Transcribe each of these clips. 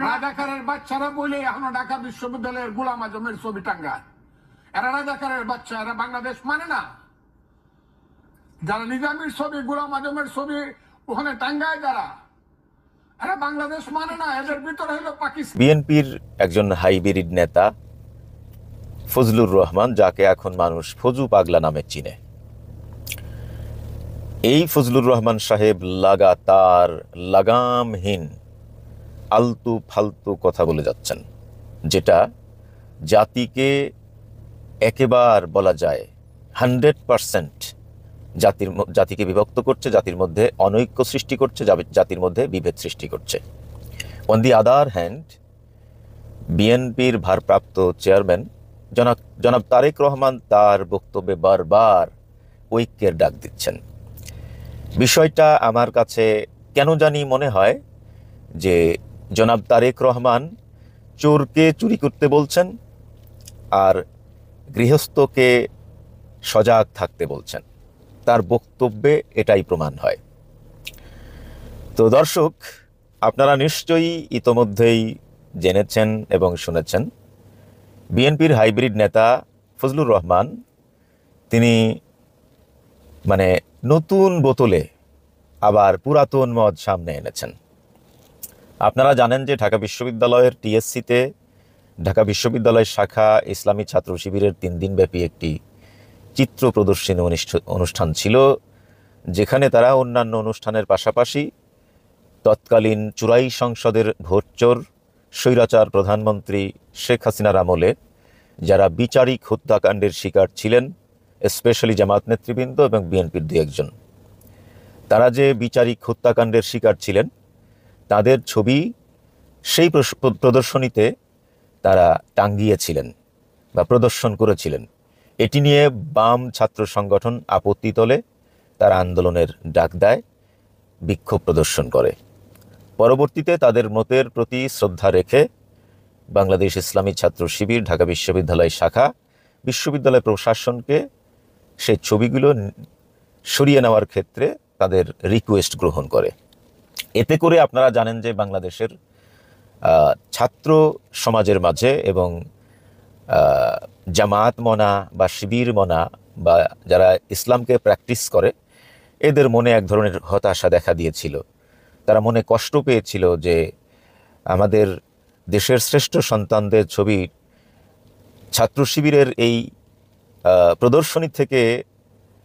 রাজাকারের বাচ্চারা বলে এখনো ঢাকা বিশ্ববিদ্যালয়ের গোলাম আজমের ছবি টাঙ্গায়। এরা রাজাকারের বাচ্চা, এরা বাংলাদেশ মানে না। যারা নিজামীর ছবি, গোলাম আজমের ছবি ওখানে টাঙ্গায়, যারা এরা বাংলাদেশ মানে না। এদের ভিতরে হলো পাকিস্তান। বিএনপির একজন হাইব্রিড নেতা ফজলুর রহমান, যাকে এখন মানুষ ফজু পাগলা নামে চিনে, এই ফজলুর রহমান সাহেব লাগাতার লাগামহীন আলতু ফালতু কথা বলে যাচ্ছেন, যেটা জাতিকে একেবারে বলা যায় 100% জাতিকে বিভক্ত করছে, জাতির মধ্যে অনৈক্য সৃষ্টি করছে, জাতির মধ্যে বিভেদ সৃষ্টি করছে। অন দি আদার হ্যান্ড, বিএনপির ভারপ্রাপ্ত চেয়ারম্যান জনাব তারেক রহমান তার বক্তব্যে বারবার ঐক্যের ডাক দিচ্ছেন। বিষয়টা আমার কাছে কেন জানি মনে হয় যে জনাব তারেক রহমান চোরকে চুরি করতে বলছেন আর গৃহস্থকে সজাগ থাকতে বলছেন। তার বক্তব্যে এটাই প্রমাণ হয়। তো দর্শক, আপনারা নিশ্চয়ই ইতোমধ্যেই জেনেছেন এবং শুনেছেন, বিএনপির হাইব্রিড নেতা ফজলুর রহমান তিনি নতুন বোতলে আবার পুরাতন মদ সামনে এনেছেন। আপনারা জানেন যে ঢাকা বিশ্ববিদ্যালয়ের টিএসসিতে ঢাকা বিশ্ববিদ্যালয় শাখা ইসলামী ছাত্র শিবিরের 3 দিনব্যাপী একটি চিত্র প্রদর্শনী অনুষ্ঠান ছিল, যেখানে তারা অন্যান্য অনুষ্ঠানের পাশাপাশি তৎকালীন চুরাই সংসদের ভোটচোর স্বৈরাচার প্রধানমন্ত্রী শেখ হাসিনার আমলে যারা বিচারিক হত্যাকাণ্ডের শিকার ছিলেন, স্পেশালি জামাত নেতৃবৃন্দ এবং বিএনপির 2-1 জন, তারা যে বিচারিক হত্যাকাণ্ডের শিকার ছিলেন তাদের ছবি সেই প্রদর্শনীতে তারা টাঙ্গিয়েছিলেন বা প্রদর্শন করেছিলেন। এটি নিয়ে বাম ছাত্র সংগঠন আপত্তি তোলে, তারা আন্দোলনের ডাক দেয়, বিক্ষোভ প্রদর্শন করে। পরবর্তীতে তাদের মতের প্রতি শ্রদ্ধা রেখে বাংলাদেশ ইসলামী ছাত্র শিবির ঢাকা বিশ্ববিদ্যালয় শাখা বিশ্ববিদ্যালয় প্রশাসনকে সেই ছবিগুলো সরিয়ে নেওয়ার ক্ষেত্রে তাদের রিকোয়েস্ট গ্রহণ করে। এতে করে আপনারা জানেন যে বাংলাদেশের ছাত্র সমাজের মাঝে এবং জামাত মনা বা শিবির মনা বা যারা ইসলামকে প্র্যাকটিস করে, এদের মনে এক ধরনের হতাশা দেখা দিয়েছিল। তারা মনে কষ্ট পেয়েছিল যে আমাদের দেশের শ্রেষ্ঠ সন্তানদের ছবি ছাত্র শিবিরের এই প্রদর্শনী থেকে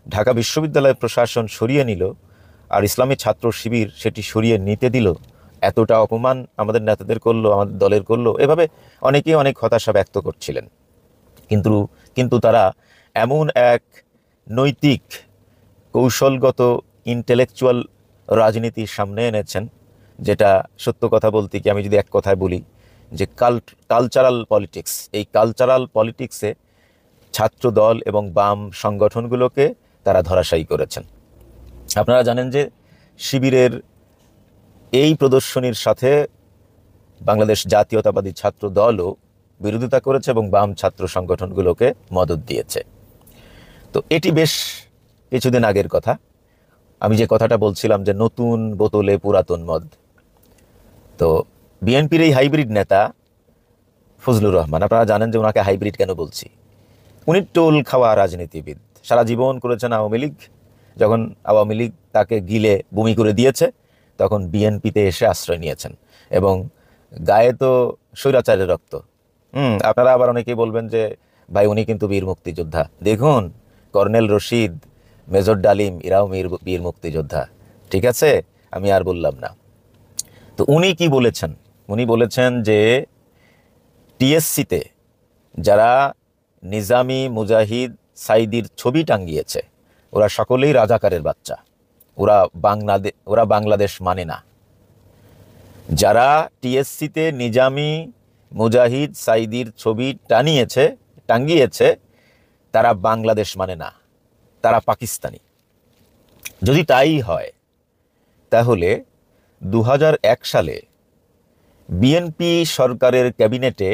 ঢাকা বিশ্ববিদ্যালয় প্রশাসন সরিয়ে নিল, আর ইসলামী ছাত্র শিবির সেটি সরিয়ে নিতে দিল। এতটা অপমান আমাদের নেতাদের করলো, আমাদের দলের করলো। এভাবে অনেকেই অনেক হতাশা ব্যক্ত করছিলেন। কিন্তু তারা এমন এক নৈতিক কৌশলগত ইন্টেলেকচুয়াল রাজনীতির সামনে এনেছেন, যেটা সত্য কথা বলতে কি, আমি যদি এক কথায় বলি যে কালচারাল পলিটিক্স, এই কালচারাল পলিটিক্সে ছাত্র দল এবং বাম সংগঠনগুলোকে তারা ধরাশায়ী করেছেন। আপনারা জানেন যে শিবিরের এই প্রদর্শনীর সাথে বাংলাদেশ জাতীয়তাবাদী ছাত্র দলও বিরোধিতা করেছে এবং বাম ছাত্র সংগঠনগুলোকে মদত দিয়েছে। তো এটি বেশ কিছুদিন আগের কথা। আমি যে কথাটা বলছিলাম যে নতুন বোতলে পুরাতন মদ, তো বিএনপির এই হাইব্রিড নেতা ফজলুর রহমান, আপনারা জানেন যে ওনাকে হাইব্রিড কেন বলছি। উনি টোল খাওয়া রাজনীতিবিদ, সারা জীবন করেছেন আওয়ামী লীগ। যখন আওয়ামী লীগ তাকে গিলে বমি করে দিয়েছে, তখন বিএনপিতে এসে আশ্রয় নিয়েছেন এবং গায়ে তো স্বৈরাচারের রক্ত। আপনারা আবার অনেকেই বলবেন যে ভাই উনি কিন্তু বীর মুক্তিযোদ্ধা। দেখুন, কর্নেল রশিদ, মেজর ডালিম, এরাও বীর মুক্তিযোদ্ধা। ঠিক আছে, আমি আর বললাম না। তো উনি কি বলেছেন? উনি বলেছেন যে টিএসসিতে যারা নিজামী, মুজাহিদ, সাইদির ছবি টাঙ্গিয়েছে, ওরা সকলেই রাজাকারের বাচ্চা, ওরা বাংলাদেশ মানে না। যারা টিএসসিতে নিজামী, মুজাহিদ, সাইদির ছবি টাঙ্গিয়েছে, তারা বাংলাদেশ মানে না, তারা পাকিস্তানি। যদি তাই হয়, তাহলে 2001 সালে বিএনপি সরকারের ক্যাবিনেটে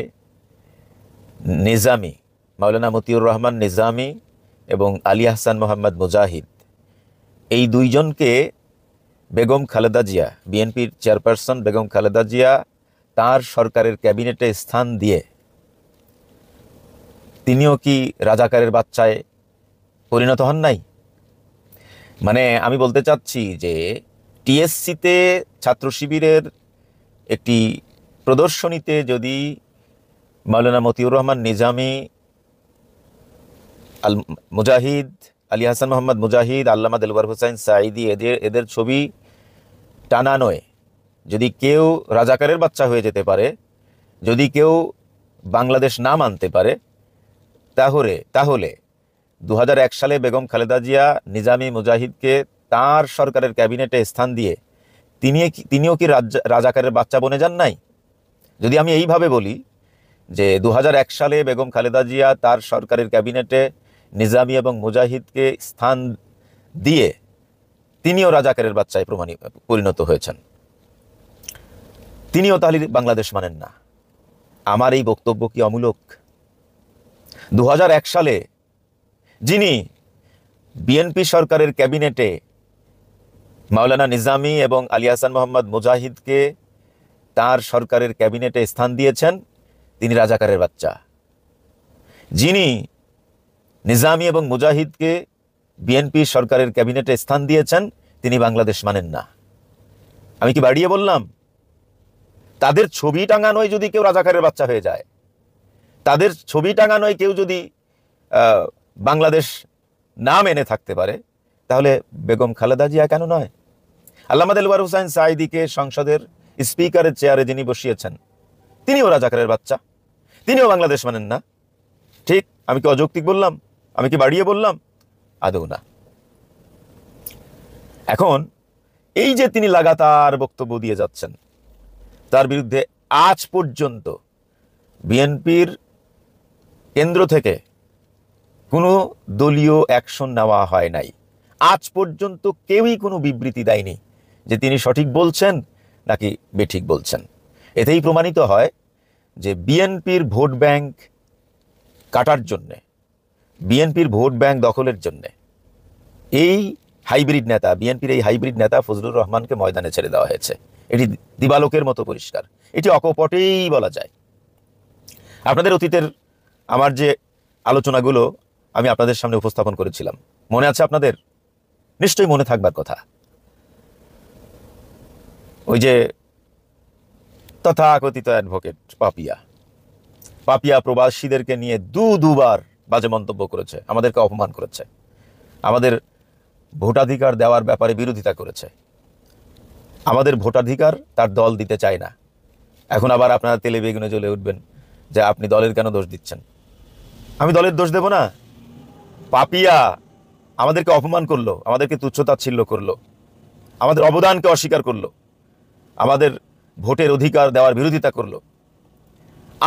নিজামী, মাওলানা মতিউর রহমান নিজামী এবং আলী আহসান মোহাম্মদ মুজাহিদ, এই 2 জনকে বেগম খালেদা জিয়া, বিএনপির চেয়ারপারসন বেগম খালেদা জিয়া তার সরকারের ক্যাবিনেটে স্থান দিয়ে তিনিও কি রাজাকারের বাচ্চায় পরিণত হন নাই? মানে আমি বলতে চাচ্ছি যে টিএসসিতে ছাত্র শিবিরের একটি প্রদর্শনীতে যদি মাওলানা মতিউর রহমান নিজামী, আল মুজাহিদ, আলী হাসান মোহাম্মদ মুজাহিদ, আল্লামা দেলওয়ার হোসেন সাঈদী এদের ছবি টানানোয় যদি কেউ রাজাকারের বাচ্চা হয়ে যেতে পারে, যদি কেউ বাংলাদেশ না মানতে পারে, তাহলে 2001 সালে বেগম খালেদা জিয়া নিজামী মুজাহিদকে তার সরকারের ক্যাবিনেটে স্থান দিয়ে তিনিও কি রাজাকারের বাচ্চা বনে যান নাই? যদি আমি এইভাবে বলি যে 2001 সালে বেগম খালেদা জিয়া তার সরকারের ক্যাবিনেটে নিজামী এবং মুজাহিদকে স্থান দিয়ে তিনিও রাজাকারের বাচ্চায় পরিণত হয়েছেন, তিনিও তাহলে বাংলাদেশ মানেন না। আমার এই বক্তব্য কি অমূলক? 2001 সালে যিনি বিএনপি সরকারের ক্যাবিনেটে মাওলানা নিজামী এবং আলী হাসান মোহাম্মদ মুজাহিদকে তার সরকারের ক্যাবিনেটে স্থান দিয়েছেন, তিনি রাজাকারের বাচ্চা। যিনি নিজামী এবং মুজাহিদকে বিএনপি সরকারের ক্যাবিনেটে স্থান দিয়েছেন, তিনি বাংলাদেশ মানেন না। আমি কি বাড়িয়ে বললাম? তাদের ছবি টাঙানোয় যদি কেউ রাজাকারের বাচ্চা হয়ে যায়, তাদের ছবি টাঙানোয় কেউ যদি বাংলাদেশ না মেনে থাকতে পারে, তাহলে বেগম খালেদা জিয়া কেন নয়? আল্লামা দেলওয়ার হোসেন সাঈদীকে সংসদের স্পিকারের চেয়ারে যিনি বসিয়েছেন, তিনিও রাজাকারের বাচ্চা, তিনিও বাংলাদেশ মানেন না। ঠিক? আমি কি অযৌক্তিক বললাম? আমি কি বাড়িয়ে বললাম? আদৌ না। এখন এই যে তিনি লাগাতার বক্তব্য দিয়ে যাচ্ছেন, তার বিরুদ্ধে আজ পর্যন্ত বিএনপির কেন্দ্র থেকে কোনো দলীয় অ্যাকশন নেওয়া হয় নাই। আজ পর্যন্ত কেউই কোনো বিবৃতি দেয়নি যে তিনি সঠিক বলছেন নাকি বেঠিক বলছেন। এতেই প্রমাণিত হয় যে বিএনপির ভোট ব্যাংক কাটার জন্যে, বিএনপির ভোট ব্যাংক দখলের জন্যে এই হাইব্রিড নেতা, বিএনপির এই হাইব্রিড নেতা ফজলুর রহমানকে ময়দানে ছেড়ে দেওয়া হয়েছে। এটি দিবালোকের মতো পরিষ্কার, এটি অকপটেই বলা যায়। আপনাদের অতীতের আমার যে আলোচনাগুলো আমি আপনাদের সামনে উপস্থাপন করেছিলাম, মনে আছে আপনাদের? নিশ্চয়ই মনে থাকবার কথা। ওই যে তথাকথিত অ্যাডভোকেট পাপিয়া প্রবাসীদেরকে নিয়ে দুবার বাজে মন্তব্য করেছে, আমাদেরকে অপমান করেছে, আমাদের ভোটাধিকার দেওয়ার ব্যাপারে বিরোধিতা করেছে। আমাদের ভোটাধিকার তার দল দিতে চায় না। এখন আবার আপনারা তেলে বেগুনে জ্বলে উঠবেন যে আপনি দলের কেন দোষ দিচ্ছেন। আমি দলের দোষ দেব না। পাপিয়া আমাদেরকে অপমান করলো, আমাদেরকে তুচ্ছতাচ্ছিল্য করলো, আমাদের অবদানকে অস্বীকার করলো, আমাদের ভোটের অধিকার দেওয়ার বিরোধিতা করলো।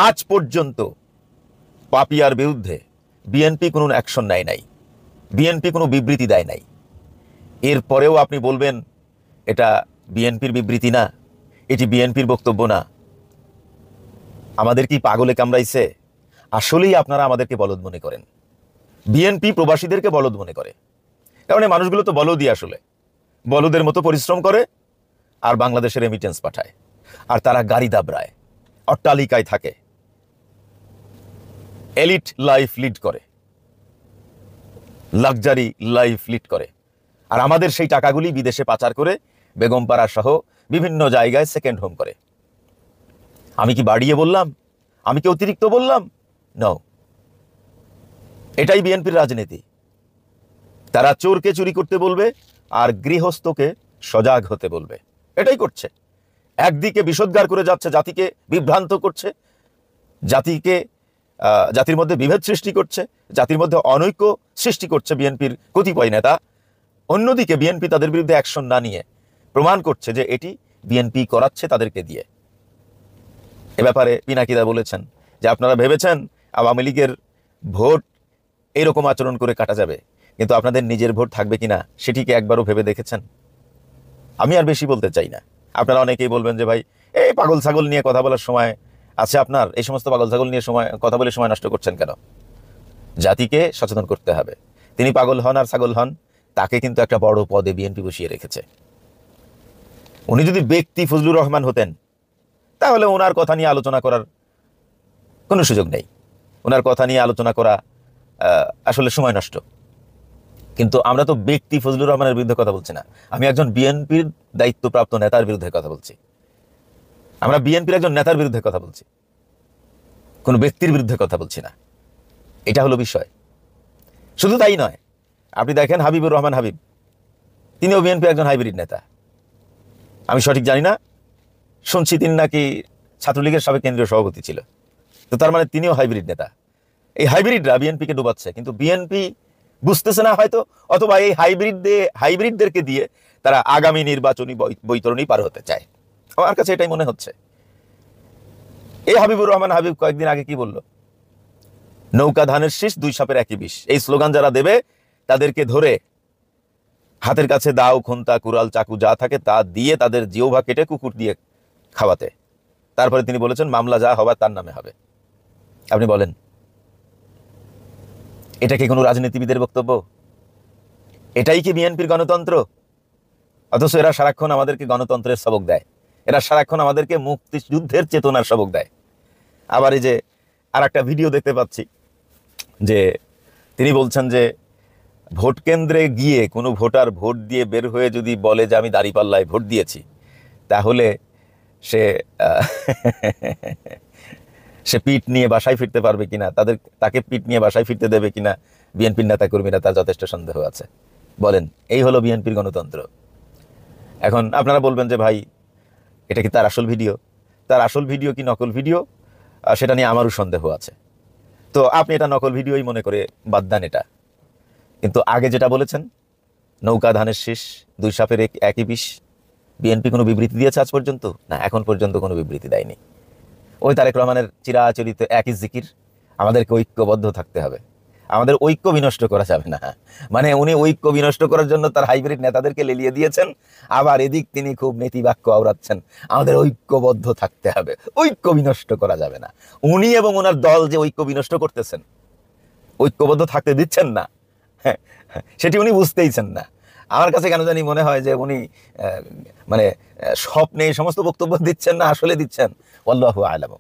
আজ পর্যন্ত পাপিয়ার বিরুদ্ধে বিএনপি কোনো অ্যাকশন নেয় নাই, বিএনপি কোনো বিবৃতি দেয় নাই। এরপরেও আপনি বলবেন এটা বিএনপির বিবৃতি না, এটি বিএনপির বক্তব্য না। আমাদের কি পাগলে কামড়াইছে? আসলেই আপনারা আমাদেরকে বলদ মনে করেন, বিএনপি প্রবাসীদেরকে বলদ মনে করে। কারণ এই মানুষগুলো তো বলদই, আসলে বলদের মতো পরিশ্রম করে আর বাংলাদেশের রেমিটেন্স পাঠায়, আর তারা গাড়ি দাবড়ায়, অট্টালিকায় থাকে, এলিট লাইফ লিড করে, লাক্সারি লাইফ লিড করে। আর আমাদের সেই টাকাগুলি বিদেশে পাচার করে বেগমপাড়া সহ বিভিন্ন জায়গায় সেকেন্ড হোম করে। আমি কি বাড়িয়ে বললাম? আমি কি অতিরিক্ত বললাম? নো, এটাই বিএনপির রাজনীতি। তারা চোরকে চুরি করতে বলবে আর গৃহস্থকে সজাগ হতে বলবে, এটাই করছে। একদিকে বিষোদ্গার করে যাচ্ছে, জাতিকে বিভ্রান্ত করছে, জাতির মধ্যে বিভেদ সৃষ্টি করছে, জাতির মধ্যে অনৈক্য সৃষ্টি করছে বিএনপির কতিপয় নেতা। অন্যদিকে বিএনপি তাদের বিরুদ্ধে অ্যাকশন না নিয়ে প্রমাণ করছে যে এটি বিএনপি করাচ্ছে তাদেরকে দিয়ে। এ ব্যাপারে পিনাকিদা বলেছেন যে আপনারা ভেবেছেন আওয়ামী লীগের ভোট এরকম আচরণ করে কাটা যাবে, কিন্তু আপনাদের নিজের ভোট থাকবে কিনা সেটিকে একবারও ভেবে দেখেছেন? আমি আর বেশি বলতে চাই না। আপনারা অনেকেই বলবেন যে ভাই এই পাগল ছাগল নিয়ে কথা বলার সময় আছে আপনার, এই সমস্ত পাগল ছাগল নিয়ে কথা বলে সময় নষ্ট করছেন কেন? জাতিকে সচেতন করতে হবে। তিনি পাগল হন আর ছাগল হন, তাকে কিন্তু একটা বড় পদে বিএনপি বসিয়ে রেখেছে। উনি যদি ব্যক্তি ফজলুর রহমান হতেন তাহলে ওনার কথা নিয়ে আলোচনা করার কোনো সুযোগ নেই। ওনার কথা নিয়ে আলোচনা করা আসলে সময় নষ্ট। কিন্তু আমরা তো ব্যক্তি ফজলুর রহমানের বিরুদ্ধে কথা বলছি না, আমি একজন বিএনপির দায়িত্বপ্রাপ্ত নেতার বিরুদ্ধে কথা বলছি। আমরা বিএনপির একজন নেতার বিরুদ্ধে কথা বলছি, কোনো ব্যক্তির বিরুদ্ধে কথা বলছি না। এটা হলো বিষয়। শুধু তাই নয়, আপনি দেখেন হাবিবুর রহমান হাবিব, তিনিও বিএনপির একজন হাইব্রিড নেতা। আমি সঠিক জানি না, শুনছি তিনি নাকি ছাত্রলীগের সাবেক কেন্দ্রীয় সভাপতি ছিল। তো তার মানে তিনিও হাইব্রিড নেতা। এই হাইব্রিডরা বিএনপিকে ডুবাচ্ছে, কিন্তু বিএনপি বুঝতেছে না হয়তো, অথবা এই হাইব্রিডদেরকে দিয়ে তারা আগামী নির্বাচনী বৈতরণী পার হতে চায়। আমার কাছে এটাই মনে হচ্ছে। এই হাবিবুর রহমান হাবিব কয়েকদিন আগে কি বলল? নৌকা ধানের শীষ, দুই সাপের একই বিষ। এই স্লোগান যারা দেবে তাদেরকে ধরে হাতের কাছে দাও, খুন্তা, কুড়াল, চাকু যা থাকে তা দিয়ে তাদের জিহ্বা কেটে কুকুর দিয়ে খাওয়াতে। তারপরে তিনি বলেছেন মামলা যা হবার তার নামে হবে। আপনি বলেন, এটা কি কোনো রাজনীতিবিদের বক্তব্য? এটাই কি বিএনপির গণতন্ত্র? অথচ এরা সারাক্ষণ আমাদেরকে গণতন্ত্রের সবক দেয়, এরা সারাক্ষণ আমাদেরকে মুক্তিযুদ্ধের চেতনার সবক দেয়। আবার এই যে আর একটা ভিডিও দেখতে পাচ্ছি যে তিনি বলছেন যে ভোট কেন্দ্রে গিয়ে কোনো ভোটার ভোট দিয়ে বের হয়ে যদি বলে যে আমি দাঁড়িপাল্লায় ভোট দিয়েছি, তাহলে সে সে পিঠ নিয়ে বাসায় ফিরতে পারবে কিনা, তাকে পিঠ নিয়ে বাসায় ফিরতে দেবে কিনা বিএনপির নেতা কর্মীরা, তার যথেষ্ট সন্দেহ আছে। বলেন, এই হলো বিএনপির গণতন্ত্র। এখন আপনারা বলবেন যে ভাই এটা কি তার আসল ভিডিও? তার আসল ভিডিও কি নকল ভিডিও, সেটা নিয়ে আমারও সন্দেহ আছে। তো আপনি এটা নকল ভিডিওই মনে করে বাদ দেন এটা। কিন্তু আগে যেটা বলেছেন, নৌকা ধানের শীষ, দুই সাপের একই বিষ, বিএনপি কোনো বিবৃতি দিয়েছে আজ পর্যন্ত? না, এখন পর্যন্ত কোনো বিবৃতি দেয়নি। ওই তারেক রহমানের চিরাচরিত একই জিকির, আমাদেরকে ঐক্যবদ্ধ থাকতে হবে, আমাদের ঐক্য বিনষ্ট করা যাবে না। মানে উনি ঐক্য বিনষ্ট করার জন্য তার হাইব্রিড নেতাদেরকে লেলিয়ে দিয়েছেন, আবার এদিক তিনি খুব নীতিবাক্য আওড়াচ্ছেন, আমাদের ঐক্যবদ্ধ থাকতে হবে, ঐক্য বিনষ্ট করা যাবে না। উনি এবং ওনার দল যে ঐক্য বিনষ্ট করতেছেন, ঐক্যবদ্ধ থাকতে দিচ্ছেন না, সেটি উনি বুঝতেইছেন না। আমার কাছে কেন জানি মনে হয় যে উনি মানে স্বপ্নে এই সমস্ত বক্তব্য দিচ্ছেন না, আসলে দিচ্ছেন। আল্লাহু আ'লাম।